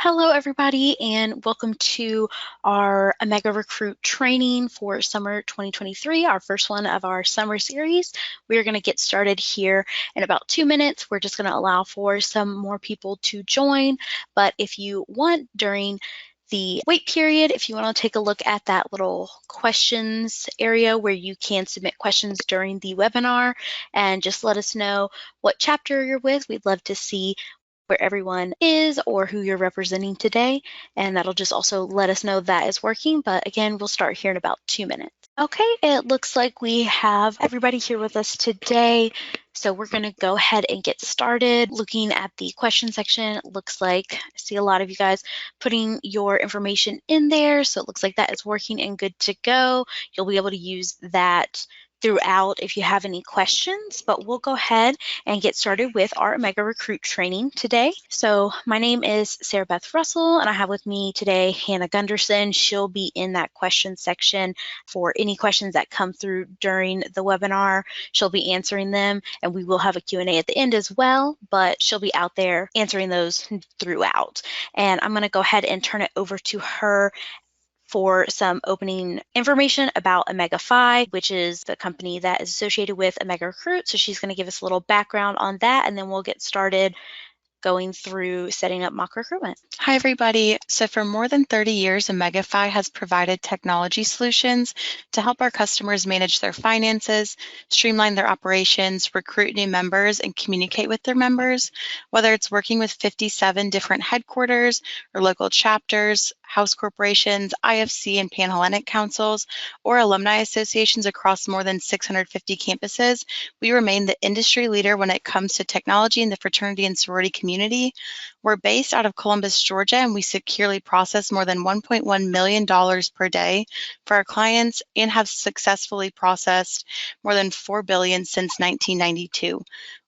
Hello, everybody, and welcome to our OmegaRecruit training for summer 2023, our first one of our summer series. We're going to get started here in about 2 minutes. We're just going to allow for some more people to join, but if you want during the wait period, if you want to take a look at that little questions area where you can submit questions during the webinar and just let us know what chapter you're with. We'd love to see where everyone is or who you're representing today, and that'll just also let us know that is working. But again, we'll start here in about 2 minutes. Okay, it looks like we have everybody here with us today. So we're going to go ahead and get started. Looking at the question section, it looks like I see a lot of you guys putting your information in there. So it looks like that is working and good to go. You'll be able to use that throughout if you have any questions, but we'll go ahead and get started with our OmegaRecruit training today. So my name is Sarah Beth Russell, and I have with me today Hannah Gunderson. She'll be in that question section for any questions that come through during the webinar. She'll be answering them, and we will have a Q&A at the end as well, but she'll be out there answering those throughout. And I'm going to go ahead and turn it over to her for some opening information about OmegaFi, which is the company that is associated with OmegaRecruit. So she's going to give us a little background on that, and then we'll get started going through setting up mock recruitment. Hi, everybody. So for more than 30 years, OmegaFi has provided technology solutions to help our customers manage their finances, streamline their operations, recruit new members, and communicate with their members. Whether it's working with 57 different headquarters or local chapters, house corporations, IFC and Panhellenic councils, or alumni associations across more than 650 campuses, we remain the industry leader when it comes to technology in the fraternity and sorority community. We're based out of Columbus, Georgia, and we securely process more than $1.1 million per day for our clients and have successfully processed more than $4 billion since 1992.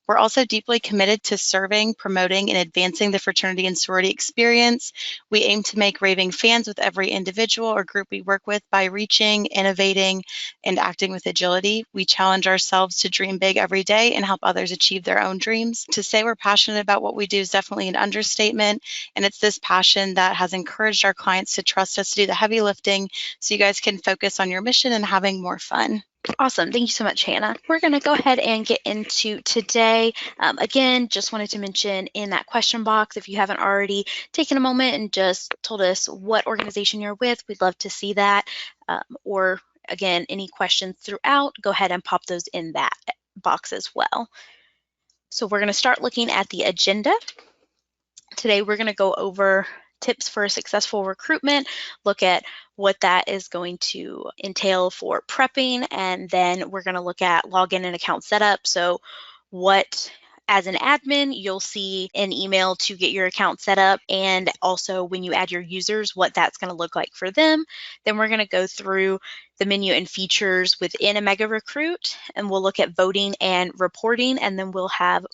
We're also deeply committed to serving, promoting, and advancing the fraternity and sorority experience. We aim to make raving fans with every individual or group we work with by reaching, innovating, and acting with agility. We challenge ourselves to dream big every day and help others achieve their own dreams. To say we're passionate about what we do is definitely an understatement, and it's this passion that has encouraged our clients to trust us to do the heavy lifting so you guys can focus on your mission and having more fun. Awesome. Thank you so much, Hannah. We're going to go ahead and get into today. Again, just wanted to mention in that question box, if you haven't already taken a moment and just told us what organization you're with, we'd love to see that. Or again, any questions throughout, go ahead and pop those in that box as well. So we're going to start looking at the agenda. Today, we're going to go over tips for successful recruitment, look at what that is going to entail for prepping, and then we're going to look at login and account setup. So what, as an admin, you'll see an email to get your account set up, and also when you add your users, what that's going to look like for them. Then we're going to go through the menu and features within OmegaRecruit, and we'll look at voting and reporting, and then we'll have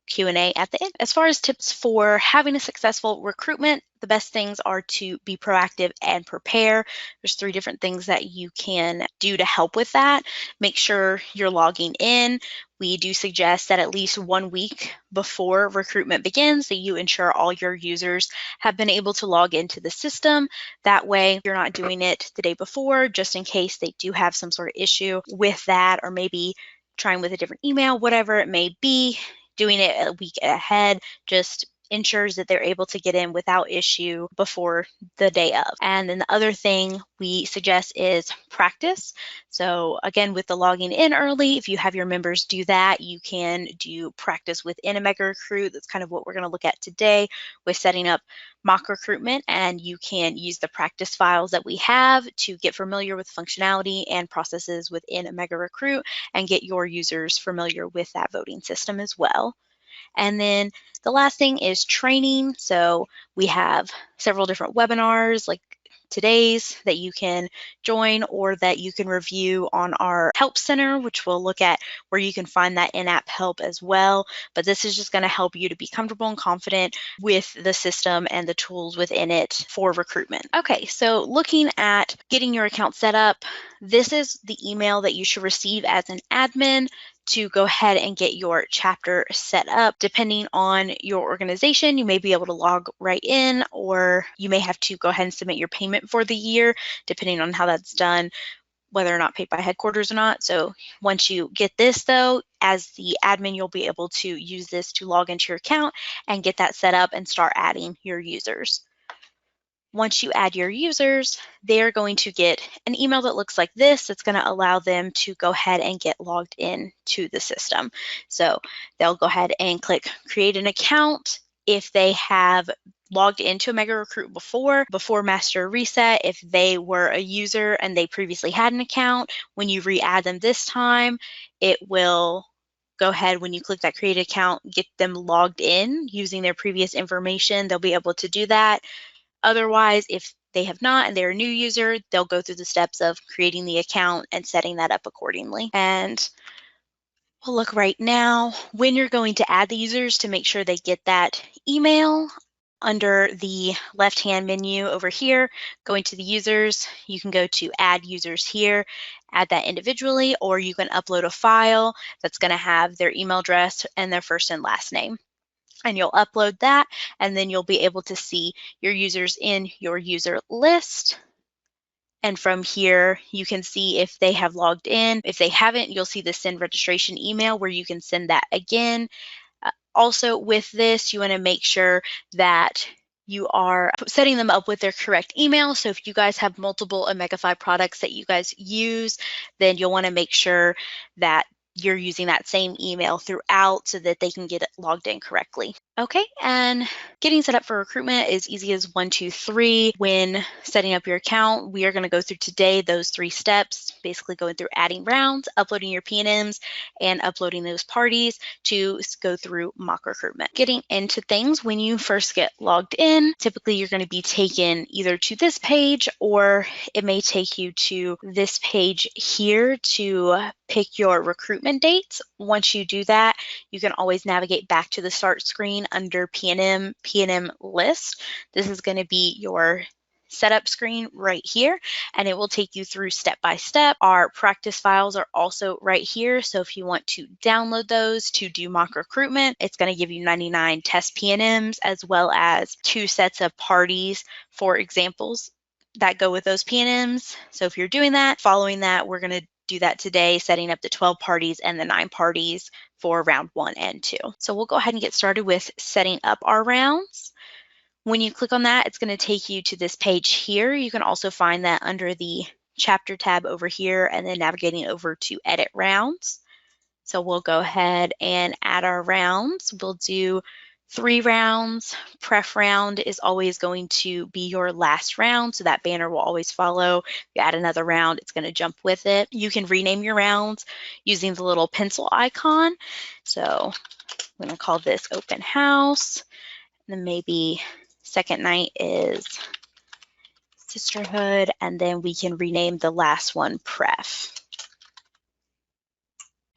Q&A at the end. As far as tips for having a successful recruitment, the best things are to be proactive and prepare. There's 3 different things that you can do to help with that. Make sure you're logging in. We do suggest that at least 1 week before recruitment begins, that you ensure all your users have been able to log into the system. That way, you're not doing it the day before, just in case they do have some sort of issue with that, or maybe trying with a different email, whatever it may be. Doing it a week ahead just ensures that they're able to get in without issue before the day of. And then the other thing we suggest is practice. So again, with the logging in early, if you have your members do that, you can do practice within OmegaRecruit. That's kind of what we're going to look at today with setting up mock recruitment, and you can use the practice files that we have to get familiar with functionality and processes within OmegaRecruit and get your users familiar with that voting system as well. And then the last thing is training. So we have several different webinars like today's that you can join or that you can review on our help center, which we'll look at where you can find that in-app help as well. But this is just going to help you to be comfortable and confident with the system and the tools within it for recruitment. Okay, so looking at getting your account set up, this is the email that you should receive as an admin to go ahead and get your chapter set up. Depending on your organization, you may be able to log right in, or you may have to go ahead and submit your payment for the year, depending on how that's done, whether or not paid by headquarters or not. So once you get this though, as the admin, you'll be able to use this to log into your account and get that set up and start adding your users. Once you add your users, they're going to get an email that looks like this. That's going to allow them to go ahead and get logged in to the system. So they'll go ahead and click create an account. If they have logged into OmegaRecruit before Master Reset, if they were a user and they previously had an account, when you re-add them this time, it will go ahead, when you click that create account, get them logged in using their previous information. They'll be able to do that. Otherwise, if they have not and they're a new user, they'll go through the steps of creating the account and setting that up accordingly. And we'll look right now when you're going to add the users to make sure they get that email. Under the left-hand menu over here, going to the users, you can go to add users here, add that individually, or you can upload a file that's going to have their email address and their first and last name. And you'll upload that, and then you'll be able to see your users in your user list. And from here, you can see if they have logged in. If they haven't, you'll see the send registration email where you can send that again. Also with this, you want to make sure that you are setting them up with their correct email. So if you guys have multiple OmegaFi products that you guys use, then you'll want to make sure that you're using that same email throughout so that they can get it logged in correctly. Okay, and getting set up for recruitment is easy as 1, 2, 3. When setting up your account, we are going to go through today those 3 steps, basically going through adding rounds, uploading your PNMs, and uploading those parties to go through mock recruitment. Getting into things, when you first get logged in, typically you're going to be taken either to this page or it may take you to this page here to pick your recruitment dates. Once you do that, you can always navigate back to the start screen under PNM list. This is going to be your setup screen right here, and it will take you through step by step. Our practice files are also right here, so if you want to download those to do mock recruitment, it's going to give you 99 test PNMs as well as 2 sets of parties for examples that go with those PNMs. So if you're doing that, following that, we're going to do that today, setting up the 12 parties and the 9 parties for round 1 and 2. So we'll go ahead and get started with setting up our rounds. When you click on that, it's going to take you to this page here. You can also find that under the chapter tab over here and then navigating over to edit rounds. So we'll go ahead and add our rounds. We'll do 3 rounds. Pref round is always going to be your last round, so that banner will always follow. If you add another round, it's going to jump with it. You can rename your rounds using the little pencil icon. So I'm going to call this open house. And then maybe second night is sisterhood, and then we can rename the last one pref.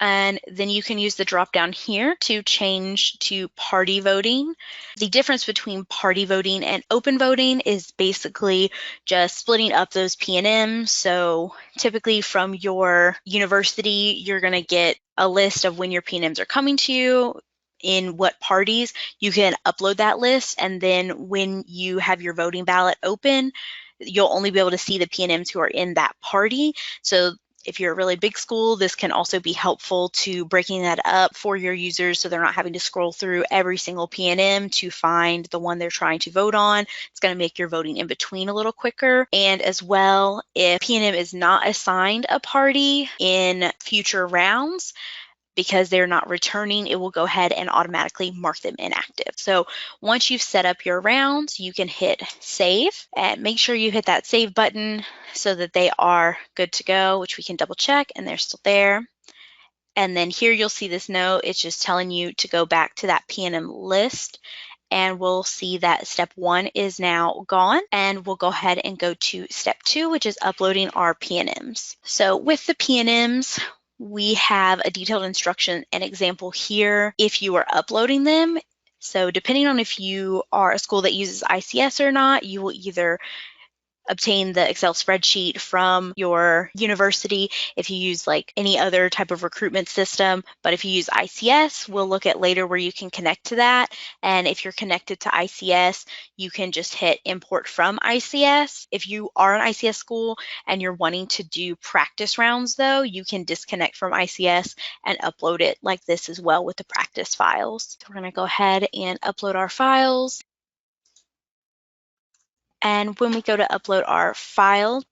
And then you can use the drop down here to change to party voting. The difference between party voting and open voting is basically just splitting up those PNMs. So typically from your university, you're going to get a list of when your PNMs are coming to you, in what parties. You can upload that list, and then when you have your voting ballot open, you'll only be able to see the PNMs who are in that party. So if you're a really big school, this can also be helpful to breaking that up for your users so they're not having to scroll through every single PNM to find the one they're trying to vote on. It's going to make your voting in between a little quicker. And as well, if PNM is not assigned a party in future rounds, because they're not returning, it will go ahead and automatically mark them inactive. So once you've set up your rounds, you can hit save and make sure you hit that save button so that they are good to go, which we can double check and they're still there. And then here you'll see this note. It's just telling you to go back to that PNM list, and we'll see that step 1 is now gone, and we'll go ahead and go to step 2, which is uploading our PNMs. So with the PNMs, we have a detailed instruction and example here if you are uploading them. So depending on if you are a school that uses ICS or not, you will either obtain the Excel spreadsheet from your university, if you use like any other type of recruitment system. But if you use ICS, we'll look at later where you can connect to that. And if you're connected to ICS, you can just hit import from ICS. If you are an ICS school and you're wanting to do practice rounds though, you can disconnect from ICS and upload it like this as well with the practice files. So we're going to go ahead and upload our files. And when we go to upload our file,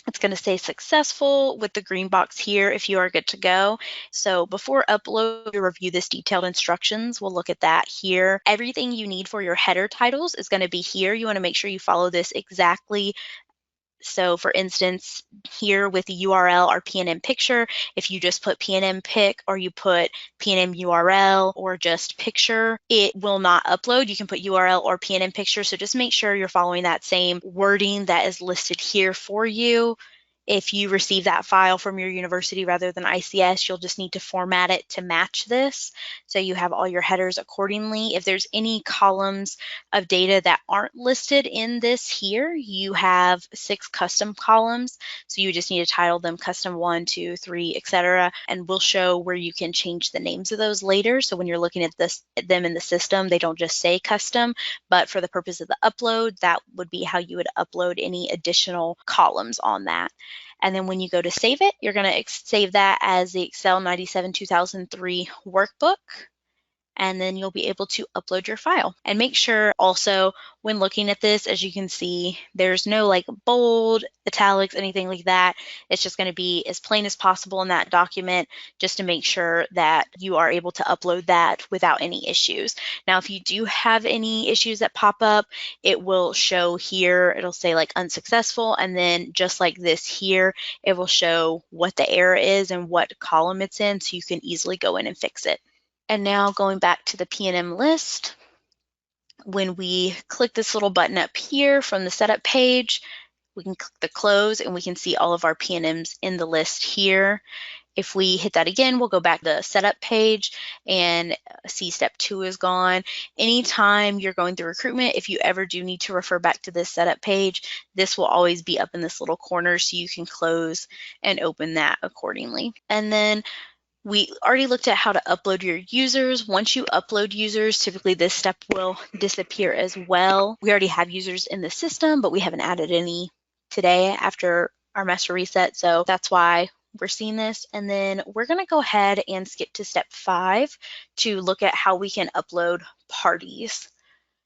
it's going to say successful with the green box here if you are good to go. So before upload, you review this detailed instructions. We'll look at that here. Everything you need for your header titles is going to be here. You want to make sure you follow this exactly. So for instance, here with the URL or PNM picture, if you just put PNM pic or you put PNM URL or just picture, it will not upload. You can put URL or PNM picture. So just make sure you're following that same wording that is listed here for you. If you receive that file from your university rather than ICS, you'll just need to format it to match this. So you have all your headers accordingly. If there's any columns of data that aren't listed in this here, you have 6 custom columns. So you just need to title them custom 1, 2, 3, etc. And we'll show where you can change the names of those later. So when you're looking at them in the system, they don't just say custom, but for the purpose of the upload, that would be how you would upload any additional columns on that. And then when you go to save it, you're going to save that as the Excel 97 2003 workbook. And then you'll be able to upload your file. And make sure also when looking at this, as you can see, there's no like bold, italics, anything like that. It's just going to be as plain as possible in that document just to make sure that you are able to upload that without any issues. Now, if you do have any issues that pop up, it will show here, it'll say like unsuccessful, and then just like this here, it will show what the error is and what column it's in so you can easily go in and fix it. And now going back to the PNM list, when we click this little button up here from the setup page, we can click the close and we can see all of our PNMs in the list here. If we hit that again, we'll go back to the setup page and see step 2 is gone. Anytime you're going through recruitment, if you ever do need to refer back to this setup page, this will always be up in this little corner so you can close and open that accordingly. And then we already looked at how to upload your users. Once you upload users, typically this step will disappear as well. We already have users in the system, but we haven't added any today after our master reset, so that's why we're seeing this. And then we're going to go ahead and skip to step 5 to look at how we can upload parties.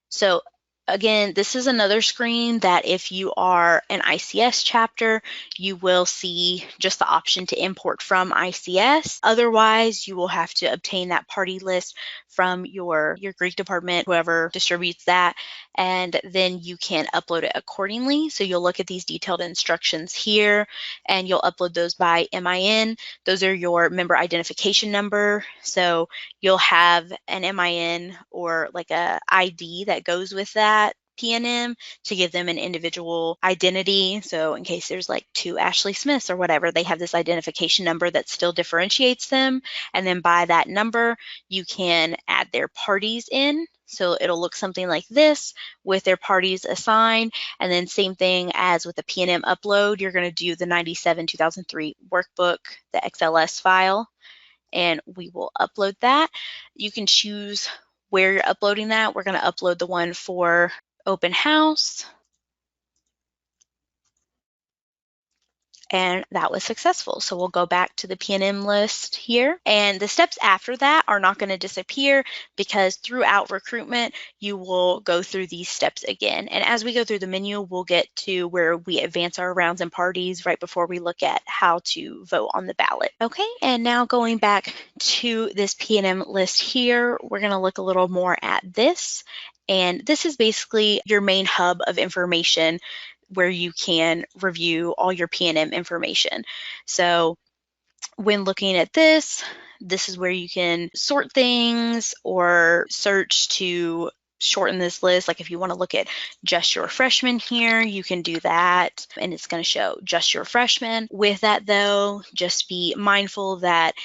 So again, this is another screen that if you are an ICS chapter, you will see just the option to import from ICS. Otherwise, you will have to obtain that party list from your Greek department, whoever distributes that, and then you can upload it accordingly. So you'll look at these detailed instructions here, and you'll upload those by MIN. Those are your member identification number. So you'll have an MIN or like a ID that goes with that PNM to give them an individual identity. So in case there's like 2 Ashley Smiths or whatever, they have this identification number that still differentiates them. And then by that number, you can add their parties in. So it'll look something like this with their parties assigned. And then same thing as with the PNM upload, you're going to do the 97 2003 workbook, the XLS file, and we will upload that. You can choose where you're uploading that. We're going to upload the one for open house. And that was successful. So we'll go back to the PNM list here. And the steps after that are not going to disappear because throughout recruitment, you will go through these steps again. And as we go through the menu, we'll get to where we advance our rounds and parties right before we look at how to vote on the ballot. Okay, and now going back to this PNM list here, we're going to look a little more at this. And this is basically your main hub of information where you can review all your PNM information. So when looking at this, this is where you can sort things or search to shorten this list. Like if you want to look at just your freshmen here, you can do that and it's going to show just your freshmen. With that though, just be mindful that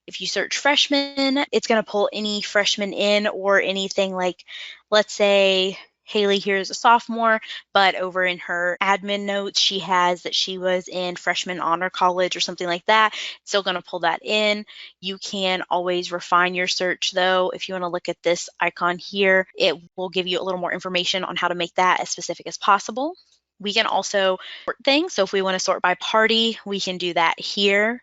if you search freshmen, it's going to pull any freshman in or anything like, let's say Haley here is a sophomore, but over in her admin notes, she has that she was in freshman honor college or something like that. It's still going to pull that in. You can always refine your search though. If you want to look at this icon here, it will give you a little more information on how to make that as specific as possible. We can also sort things. So if we want to sort by party, we can do that here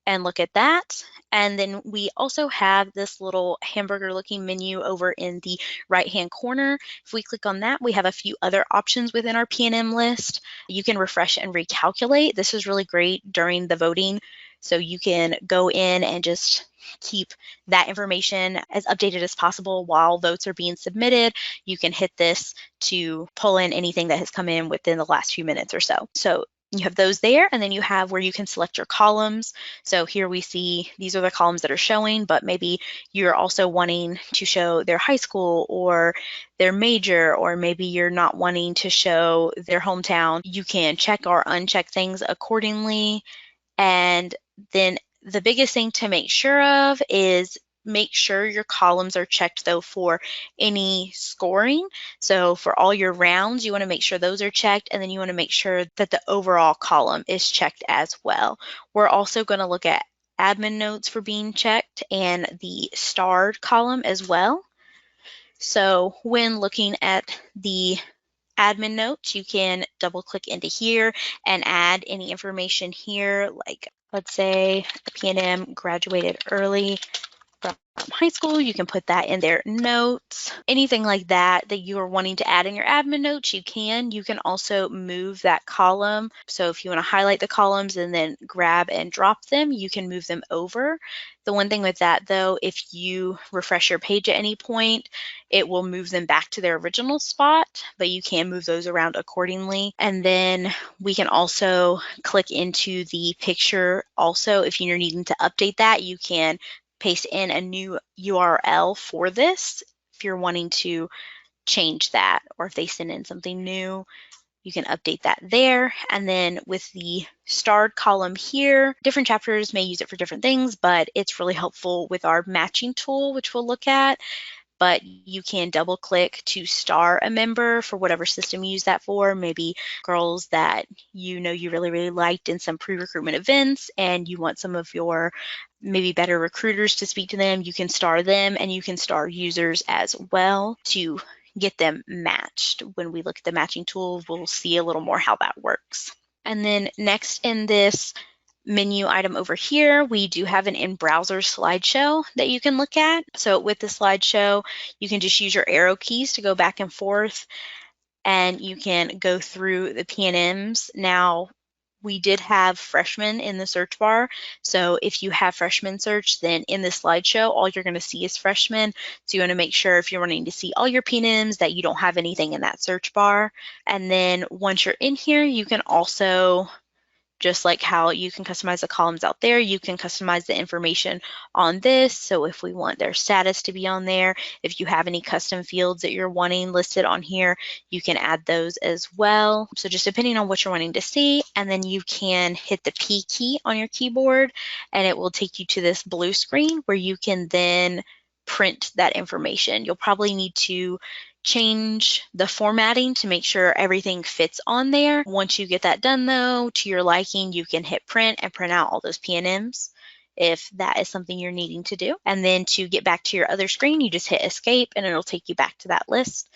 and look at that. And then we also have this little hamburger looking menu over in the right hand corner. If we click on that, we have a few other options within our P&M list. You can refresh and recalculate. This is really great during the voting. So you can go in and just keep that information as updated as possible while votes are being submitted. You can hit this to pull in anything that has come in within the last few minutes or so. So you have those there, and then you have where you can select your columns. So here we see these are the columns that are showing, but maybe you're also wanting to show their high school or their major, or maybe you're not wanting to show their hometown. You can check or uncheck things accordingly. And then the biggest thing to make sure of is make sure your columns are checked though for any scoring. So for all your rounds, you want to make sure those are checked, and then you want to make sure that the overall column is checked as well. We're also going to look at admin notes for being checked and the starred column as well. So when looking at the admin notes, you can double click into here and add any information here, like let's say a P&M graduated early from high school. You can put that in their notes. Anything like that that you are wanting to add in your admin notes, you can. You can also move that column. So if you want to highlight the columns and then grab and drop them, you can move them over. The one thing with that though, if you refresh your page at any point, it will move them back to their original spot, but you can move those around accordingly. And then we can also click into the picture. Also, if you're needing to update that, you can paste in a new URL for this if you're wanting to change that, or if they send in something new, you can update that there. And then with the starred column here, different chapters may use it for different things, but it's really helpful with our matching tool, which we'll look at. But you can double click to star a member for whatever system you use that for. Maybe girls that you know you really, really liked in some pre-recruitment events and you want some of your maybe better recruiters to speak to them, you can star them, and you can star users as well to get them matched. When we look at the matching tool, we'll see a little more how that works. And then next in this menu item over here, we do have an in-browser slideshow that you can look at. So with the slideshow, you can just use your arrow keys to go back and forth, and you can go through the P&Ms. Now, we did have freshmen in the search bar. So if you have freshman search, then in the slideshow, all you're going to see is freshmen. So you want to make sure if you're wanting to see all your P&Ms that you don't have anything in that search bar. And then once you're in here, you can also, just like how you can customize the columns out there, you can customize the information on this. So if we want their status to be on there, if you have any custom fields that you're wanting listed on here, you can add those as well. So just depending on what you're wanting to see, and then you can hit the P key on your keyboard and it will take you to this blue screen where you can then print that information. You'll probably need to change the formatting to make sure everything fits on there. Once you get that done though, to your liking, you can hit print and print out all those P&Ms if that is something you're needing to do. And then to get back to your other screen, you just hit escape and it'll take you back to that list.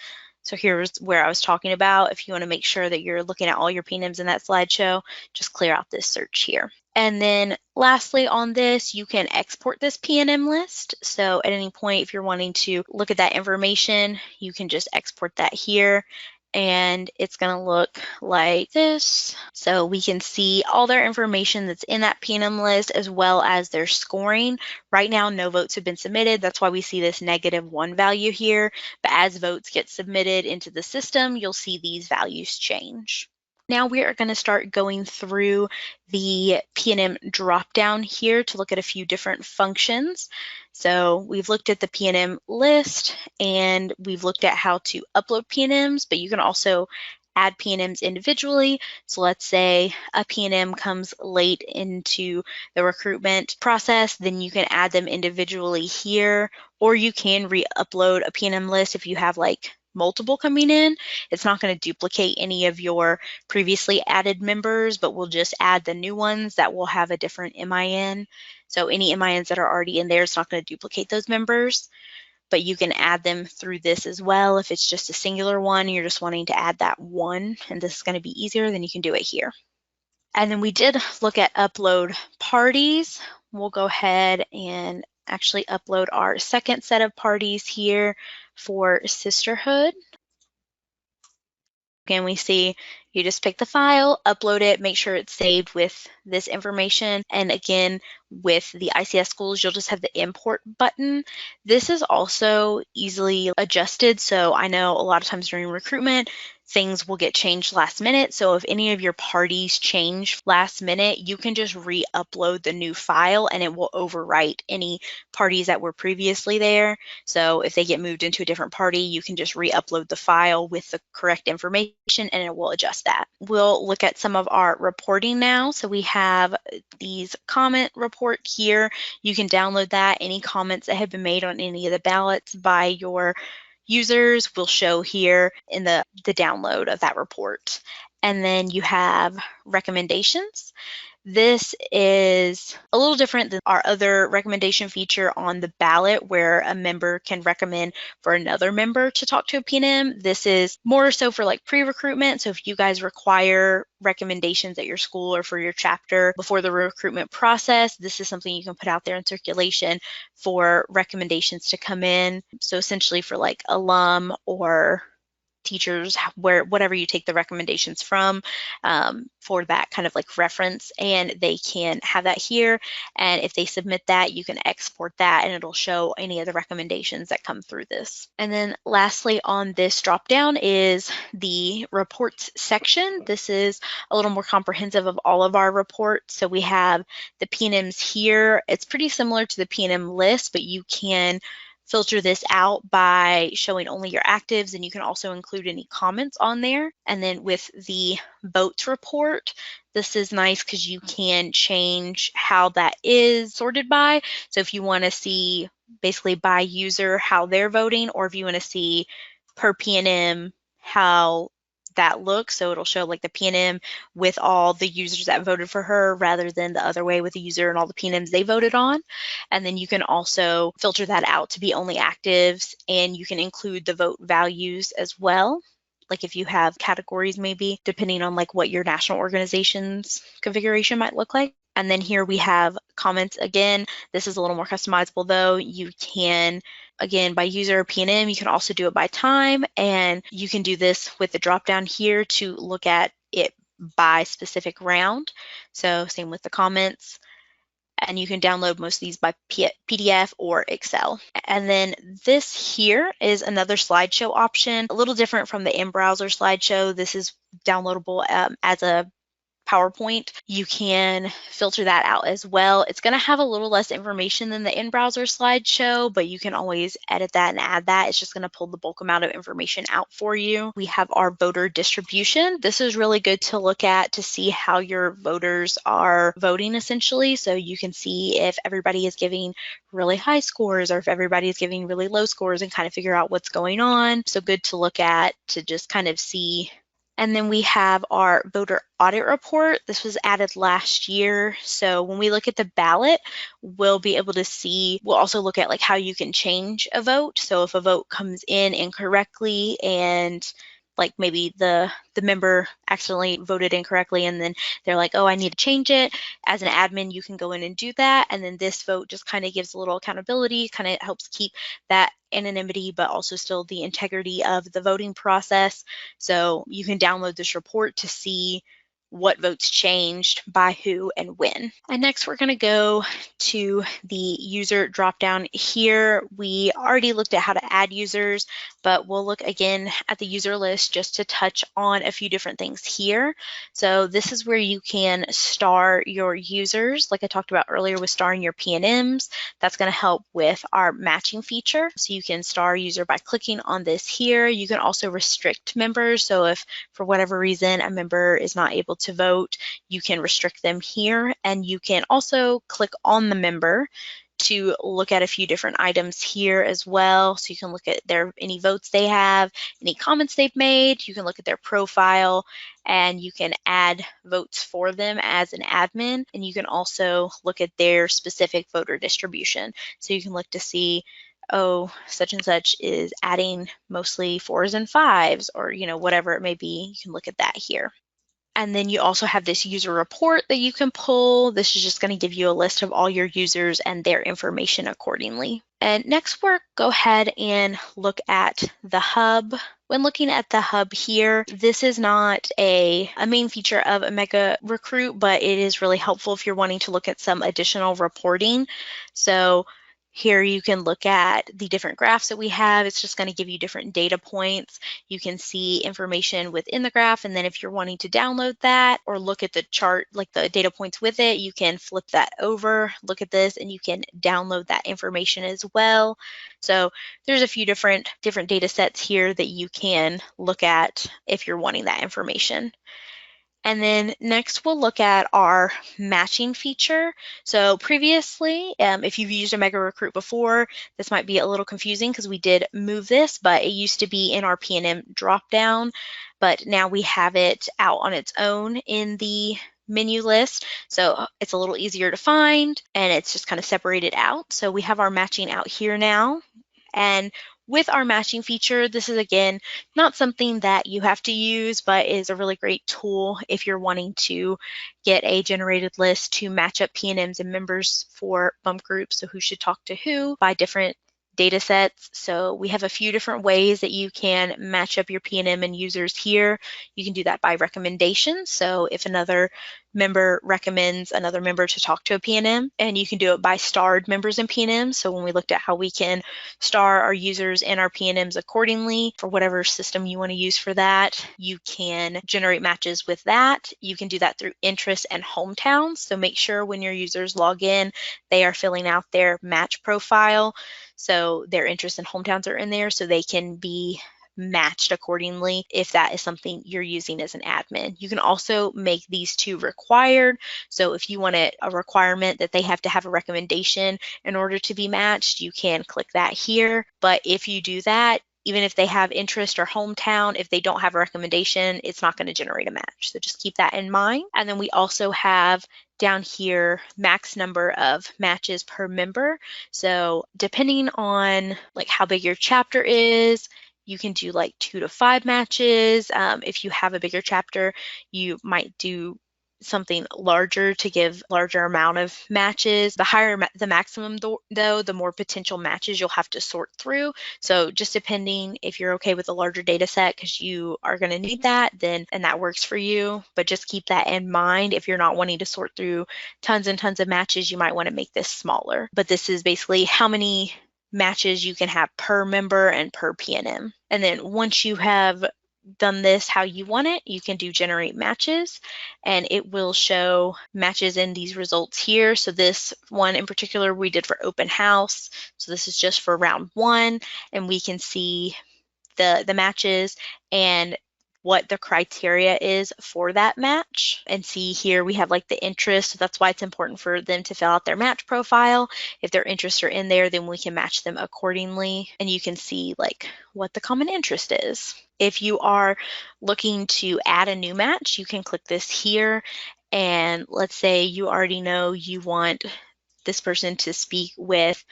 So here's where I was talking about. If you want to make sure that you're looking at all your P&Ms in that slideshow, just clear out this search here. And then lastly on this, you can export this P&M list. So at any point, if you're wanting to look at that information, you can just export that here and it's going to look like this. So we can see all their information that's in that P&M list as well as their scoring. Right now, no votes have been submitted. That's why we see this -1 value here. But as votes get submitted into the system, you'll see these values change. Now we are going to start going through the P&M dropdown here to look at a few different functions. So we've looked at the P&M list and we've looked at how to upload P&Ms, but you can also add P&Ms individually. So let's say a P&M comes late into the recruitment process, then you can add them individually here, or you can re-upload a P&M list if you have like multiple coming in, it's not going to duplicate any of your previously added members, but we'll just add the new ones that will have a different MIN. So any MINs that are already in there, it's not going to duplicate those members, but you can add them through this as well. If it's just a singular one, you're just wanting to add that one, and this is going to be easier, then you can do it here. And then we did look at upload parties. We'll go ahead and actually upload our second set of parties here for sisterhood. Again, we see you just pick the file, upload it, make sure it's saved with this information. And again, with the ICS schools, you'll just have the import button. This is also easily adjusted. So I know a lot of times during recruitment, things will get changed last minute. So if any of your parties change last minute, you can just re-upload the new file and it will overwrite any parties that were previously there. So if they get moved into a different party, you can just re-upload the file with the correct information and it will adjust that. We'll look at some of our reporting now. So we have these comment report here. You can download that. Any comments that have been made on any of the ballots by your users will show here in the download of that report. And then you have recommendations. This is a little different than our other recommendation feature on the ballot where a member can recommend for another member to talk to a PNM. This is more so for like pre-recruitment. So if you guys require recommendations at your school or for your chapter before the recruitment process, this is something you can put out there in circulation for recommendations to come in. So essentially for like alum or teachers, where whatever you take the recommendations from, for that kind of like reference, and they can have that here. And if they submit that, you can export that and it'll show any of the recommendations that come through this. And then lastly on this drop down is the reports section. This is a little more comprehensive of all of our reports. So we have the PNMs here. It's pretty similar to the PNM list, but you can filter this out by showing only your actives, and you can also include any comments on there. And then with the votes report, this is nice because you can change how that is sorted by. So if you want to see basically by user how they're voting, or if you want to see per PNM how that looks, so it'll show like the PNM with all the users that voted for her rather than the other way with the user and all the PNMs they voted on. And then you can also filter that out to be only actives, and you can include the vote values as well. Like if you have categories maybe, depending on like what your national organization's configuration might look like. And then here we have comments again. This is a little more customizable though. You can, again, by user or PNM, you can also do it by time, and you can do this with the drop down here to look at it by specific round. So same with the comments. And you can download most of these by PDF or Excel. And then this here is another slideshow option, a little different from the in-browser slideshow. This is downloadable as a PowerPoint. You can filter that out as well. It's going to have a little less information than the in-browser slideshow, but you can always edit that and add that. It's just going to pull the bulk amount of information out for you. We have our voter distribution. This is really good to look at to see how your voters are voting essentially. So you can see if everybody is giving really high scores or if everybody is giving really low scores and kind of figure out what's going on. So good to look at to just kind of see. And then we have our voter audit report. This was added last year. So when we look at the ballot, we'll be able to see, we'll also look at like how you can change a vote. So if a vote comes in incorrectly and like maybe the member accidentally voted incorrectly and then they're like, oh, I need to change it. As an admin, you can go in and do that. And then this vote just kind of gives a little accountability, kind of helps keep that anonymity, but also still the integrity of the voting process. So you can download this report to see what votes changed by who and when. And next we're going to go to the user dropdown here. We already looked at how to add users, but we'll look again at the user list just to touch on a few different things here. So this is where you can star your users, like I talked about earlier with starring your PNMs. That's going to help with our matching feature. So you can star a user by clicking on this here. You can also restrict members. So if for whatever reason a member is not able to vote, you can restrict them here, and you can also click on the member to look at a few different items here as well. So you can look at any votes they have, any comments they've made. You can look at their profile, and you can add votes for them as an admin. And you can also look at their specific voter distribution. So you can look to see, oh, such and such is adding mostly 4s and 5s, or whatever it may be. You can look at that here. And then you also have this user report that you can pull. This is just going to give you a list of all your users and their information accordingly. And next, we'll go ahead and look at the hub. When looking at the hub here, this is not a main feature of OmegaRecruit, but it is really helpful if you're wanting to look at some additional reporting. So here you can look at the different graphs that we have. It's just going to give you different data points. You can see information within the graph, and then if you're wanting to download that or look at the chart, like the data points with it, you can flip that over, look at this, and you can download that information as well. So there's a few different data sets here that you can look at if you're wanting that information. And then next we'll look at our matching feature. So previously, if you've used OmegaRecruit before, this might be a little confusing because we did move this, but it used to be in our P&M dropdown, but now we have it out on its own in the menu list. So it's a little easier to find, and it's just kind of separated out. So we have our matching out here now. And with our matching feature, this is, again, not something that you have to use, but is a really great tool if you're wanting to get a generated list to match up P&Ms and members for bump groups, so who should talk to who, by different data sets. So we have a few different ways that you can match up your P&M and users here. You can do that by recommendation. So if another member recommends another member to talk to a P&M, and you can do it by starred members in P&M. So when we looked at how we can star our users and our P&Ms accordingly for whatever system you want to use for that, you can generate matches with that. You can do that through interests and hometowns. So make sure when your users log in, they are filling out their match profile. So their interests and hometowns are in there so they can be matched accordingly if that is something you're using as an admin. You can also make these two required. So if you want a requirement that they have to have a recommendation in order to be matched, you can click that here. But if you do that, even if they have interest or hometown, if they don't have a recommendation, it's not going to generate a match. So just keep that in mind. And then we also have down here max number of matches per member. So depending on like how big your chapter is, you can do like 2 to 5 matches. If you have a bigger chapter, you might do something larger to give larger amount of matches. The higher the maximum though, the more potential matches you'll have to sort through. So just depending if you're okay with a larger data set because you are going to need that, then and that works for you. But just keep that in mind. If you're not wanting to sort through tons and tons of matches, you might want to make this smaller. But this is basically how many matches you can have per member and per P&M. And then once you have done this how you want it, you can do generate matches, and it will show matches in these results here. So this one in particular we did for open house. So this is just for round 1, and we can see the matches and what the criteria is for that match. And see here we have like the interest. So that's why it's important for them to fill out their match profile. If their interests are in there, then we can match them accordingly. And you can see like what the common interest is. If you are looking to add a new match, you can click this here. And let's say you already know you want this person to speak with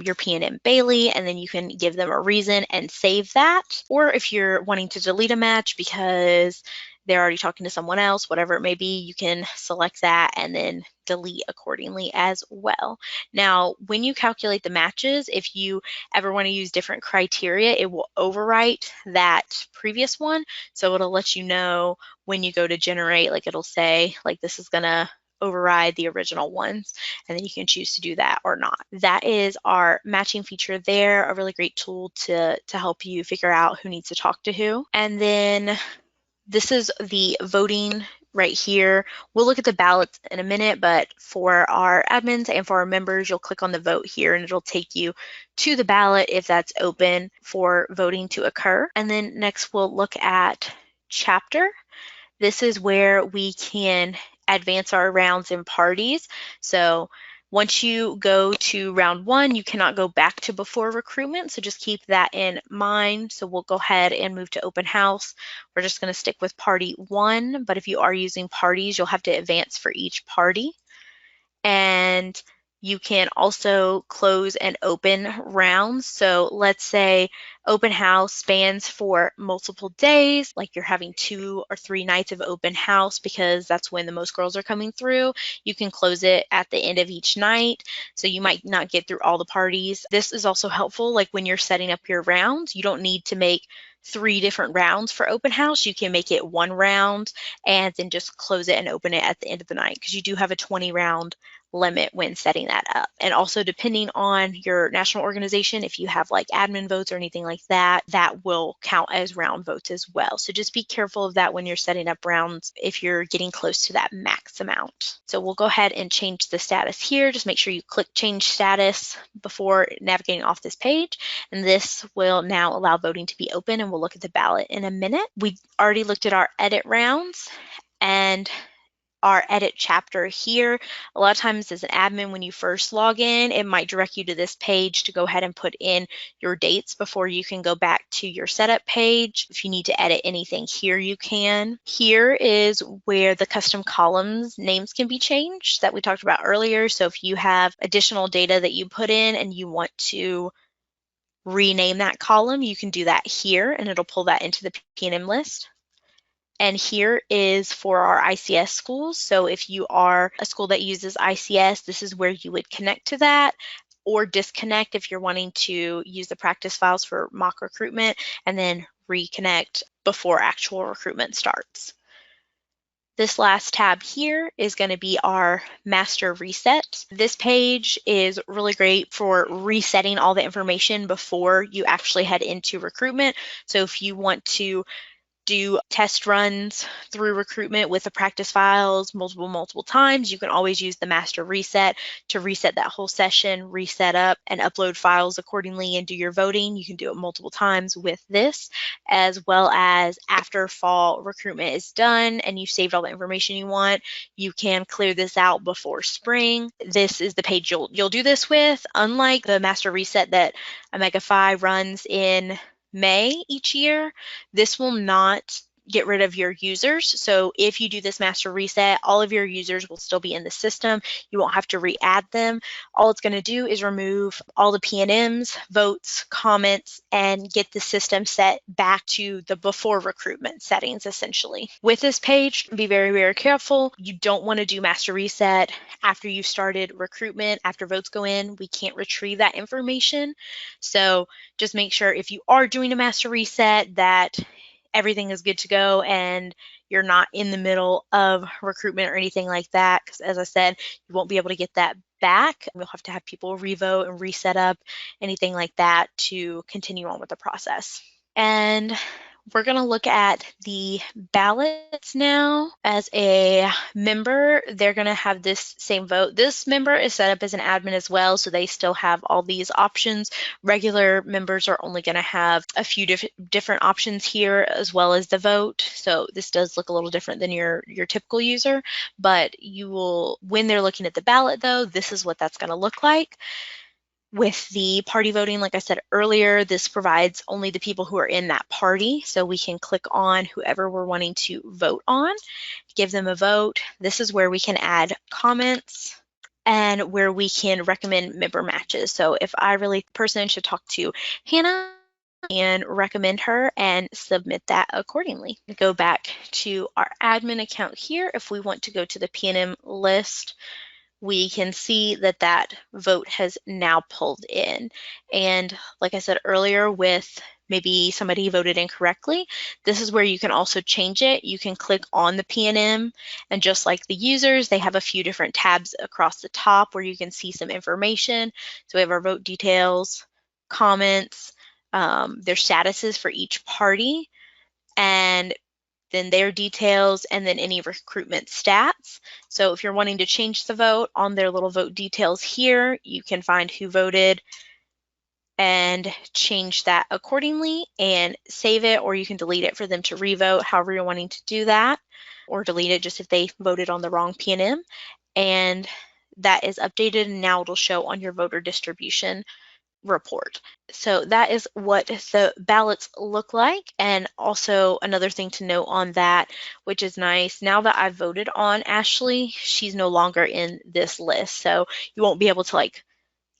your P&M Bailey, and then you can give them a reason and save that. Or if you're wanting to delete a match because they're already talking to someone else, whatever it may be, you can select that and then delete accordingly as well. Now, when you calculate the matches, if you ever want to use different criteria, it will overwrite that previous one. So it'll let you know when you go to generate, like it'll say, like this is gonna override the original ones, and then you can choose to do that or not. That is our matching feature there, a really great tool to help you figure out who needs to talk to who. And then this is the voting right here. We'll look at the ballots in a minute, but for our admins and for our members, you'll click on the vote here and it'll take you to the ballot if that's open for voting to occur. And then next we'll look at chapter. This is where we can advance our rounds in parties. So Once you go to round 1, you cannot go back to before recruitment, so just keep that in mind. So we'll go ahead and move to open house. We're just going to stick with party 1, but if you are using parties, you'll have to advance for each party. And you can also close and open rounds. So let's say open house spans for multiple days, like you're having 2 or 3 nights of open house because that's when the most girls are coming through. You can close it at the end of each night, so you might not get through all the parties. This is also helpful, like when you're setting up your rounds, you don't need to make 3 different rounds for open house. You can make it 1 round and then just close it and open it at the end of the night, because you do have a 20 round limit when setting that up. And also, depending on your national organization, if you have like admin votes or anything like that, that will count as round votes as well. So just be careful of that when you're setting up rounds if you're getting close to that max amount. So we'll go ahead and change the status here. Just make sure you click change status before navigating off this page, and this will now allow voting to be open, and we'll look at the ballot in a minute. We already looked at our edit rounds and our edit chapter here. A lot of times as an admin, when you first log in, it might direct you to this page to go ahead and put in your dates before you can go back to your setup page. If you need to edit anything here, you can. Here is where the custom columns names can be changed that we talked about earlier. So if you have additional data that you put in and you want to rename that column, you can do that here, and it'll pull that into the P&M list. And here is for our ICS schools. So if you are a school that uses ICS, this is where you would connect to that, or disconnect if you're wanting to use the practice files for mock recruitment, and then reconnect before actual recruitment starts. This last tab here is going to be our master reset. This page is really great for resetting all the information before you actually head into recruitment. So if you want to do test runs through recruitment with the practice files multiple times, you can always use the master reset to reset that whole session, reset up and upload files accordingly and do your voting. You can do it multiple times with this, as well as after fall recruitment is done and you've saved all the information you want, you can clear this out before spring. This is the page you'll do this with. Unlike the master reset that OmegaRecruit runs in May each year, this will not get rid of your users. So if you do this master reset, all of your users will still be in the system. You won't have to re-add them. All it's going to do is remove all the P&Ms, votes, comments, and get the system set back to the before recruitment settings, essentially. With this page, be very, very careful. You don't want to do master reset after you've started recruitment. After votes go in, we can't retrieve that information. So just make sure if you are doing a master reset that everything is good to go and you're not in the middle of recruitment or anything like that, because as I said, you won't be able to get that back. We'll have to have people revote and reset up, anything like that, to continue on with the process. And we're going to look at the ballots now. As a member, they're going to have this same vote. This member is set up as an admin as well, so they still have all these options. Regular members are only going to have a few different options here, as well as the vote. So this does look a little different than your typical user, but you will, when they're looking at the ballot though, this is what that's going to look like. With the party voting, like I said earlier, this provides only the people who are in that party. So we can click on whoever we're wanting to vote on, give them a vote. This is where we can add comments and where we can recommend member matches. So if I really person should talk to Hannah and recommend her and submit that accordingly. Go back to our admin account here. If we want to go to the P&M list, we can see that that vote has now pulled in. And like I said earlier, with maybe somebody voted incorrectly, this is where you can also change it. You can click on the P&M, and just like the users, they have a few different tabs across the top where you can see some information. So we have our vote details, comments, their statuses for each party, and then their details, and then any recruitment stats. So if you're wanting to change the vote, on their little vote details here, you can find who voted and change that accordingly and save it, or you can delete it for them to revote, however you're wanting to do that, or delete it just if they voted on the wrong P&M. And that is updated, and now it'll show on your voter distribution report. So that is what the ballots look like. And also another thing to note on that, which is nice, now that I've voted on Ashley, she's no longer in this list. So you won't be able to like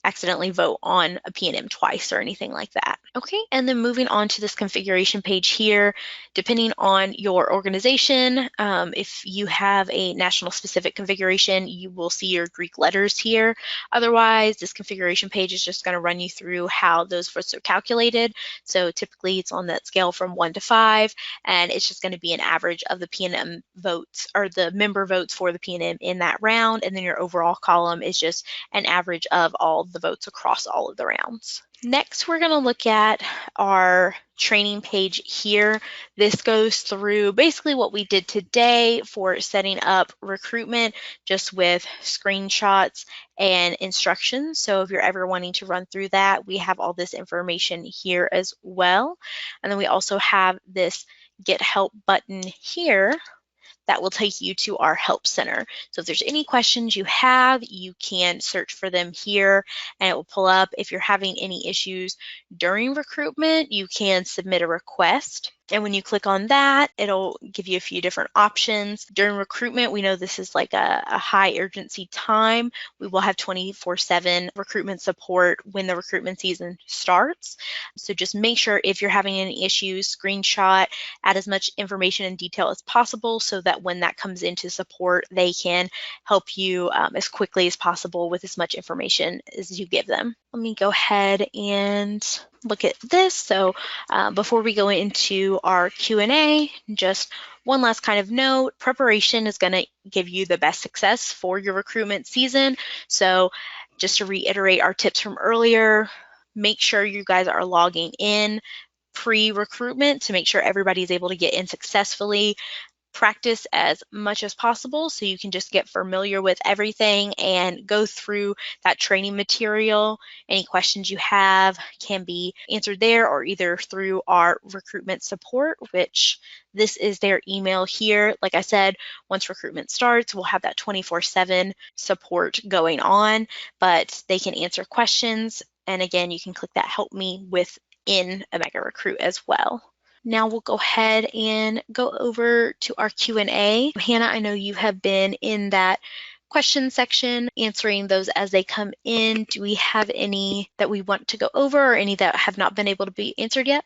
accidentally vote on a P&M twice or anything like that. Okay, and then moving on to this configuration page here, depending on your organization, if you have a national specific configuration, you will see your Greek letters here. Otherwise, this configuration page is just going to run you through how those votes are calculated. So typically it's on that scale from 1 to 5, and it's just going to be an average of the P&M votes or the member votes for the P&M in that round, and then your overall column is just an average of all the votes across all of the rounds. Next, we're going to look at our training page here. This goes through basically what we did today for setting up recruitment, just with screenshots and instructions. So if you're ever wanting to run through that, we have all this information here as well. And then we also have this Get Help button here that will take you to our help center. So if there's any questions you have, you can search for them here and it will pull up. If you're having any issues during recruitment, you can submit a request. And when you click on that, it'll give you a few different options. During recruitment, we know this is like a high urgency time. We will have 24/7 recruitment support when the recruitment season starts. So just make sure if you're having any issues, screenshot, add as much information and detail as possible so that when that comes into support, they can help you as quickly as possible with as much information as you give them. Let me go ahead and look at this. So before we go into our Q&A, just one last kind of note, preparation is going to give you the best success for your recruitment season. So just to reiterate our tips from earlier, make sure you guys are logging in pre-recruitment to make sure everybody is able to get in successfully. Practice as much as possible so you can just get familiar with everything and go through that training material. Any questions you have can be answered there or either through our recruitment support, which this is their email here. Like I said, once recruitment starts, we'll have that 24/7 support going on, but they can answer questions. And again, you can click that help me within OmegaRecruit as well. Now we'll go ahead and go over to our Q&A. Hannah, I know you have been in that question section answering those as they come in. Do we have any that we want to go over or any that have not been able to be answered yet?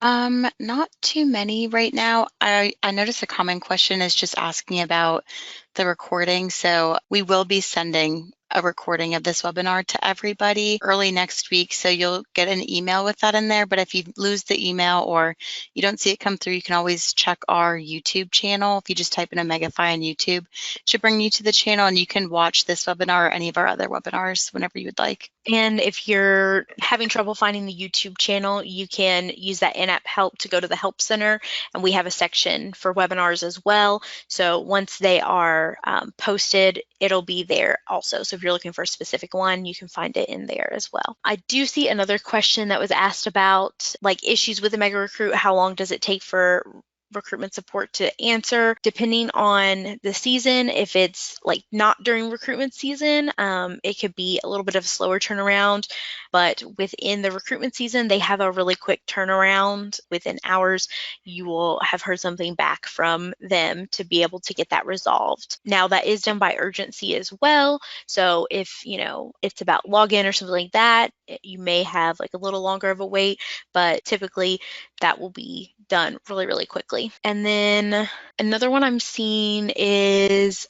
Not too many right now. I noticed a common question is just asking about the recording. So we will be sending a recording of this webinar to everybody early next week. So you'll get an email with that in there. But if you lose the email or you don't see it come through, you can always check our YouTube channel. If you just type in OmegaFi on YouTube, it should bring you to the channel and you can watch this webinar or any of our other webinars whenever you would like. And if you're having trouble finding the YouTube channel, you can use that in-app help to go to the Help Center, and we have a section for webinars as well. So once they are posted, it'll be there also. So if you're looking for a specific one, you can find it in there as well. I do see another question that was asked about like issues with the OmegaRecruit. How long does it take for recruitment support to answer? Depending on the season, if it's like not during recruitment season, it could be a little bit of a slower turnaround, but within the recruitment season, they have a really quick turnaround. Within hours, you will have heard something back from them to be able to get that resolved. Now that is done by urgency as well. So if it's about login or something like that, you may have like a little longer of a wait, but typically that will be done really, really quickly. And then another one I'm seeing is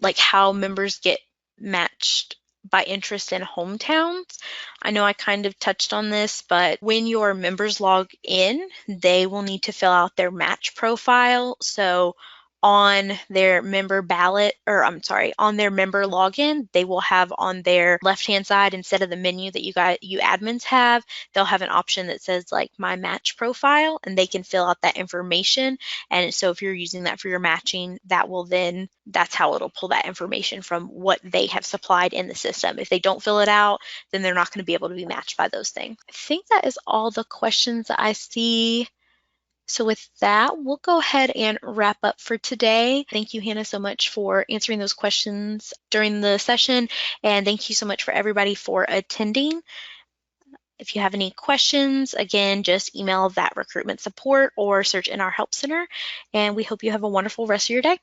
like how members get matched by interest in hometowns. I know I kind of touched on this, but when your members log in, they will need to fill out their match profile. So on their member ballot, or I'm sorry, on their member login, they will have on their left-hand side, instead of the menu that you admins have, they'll have an option that says like my match profile, and they can fill out that information. And so if you're using that for your matching, that's how it'll pull that information from what they have supplied in the system. If they don't fill it out, then they're not going to be able to be matched by those things. I think that is all the questions that I see So with that, we'll go ahead and wrap up for today. Thank you, Hannah, so much for answering those questions during the session. And thank you so much for everybody for attending. If you have any questions, again, just email that recruitment support or search in our help center. And we hope you have a wonderful rest of your day.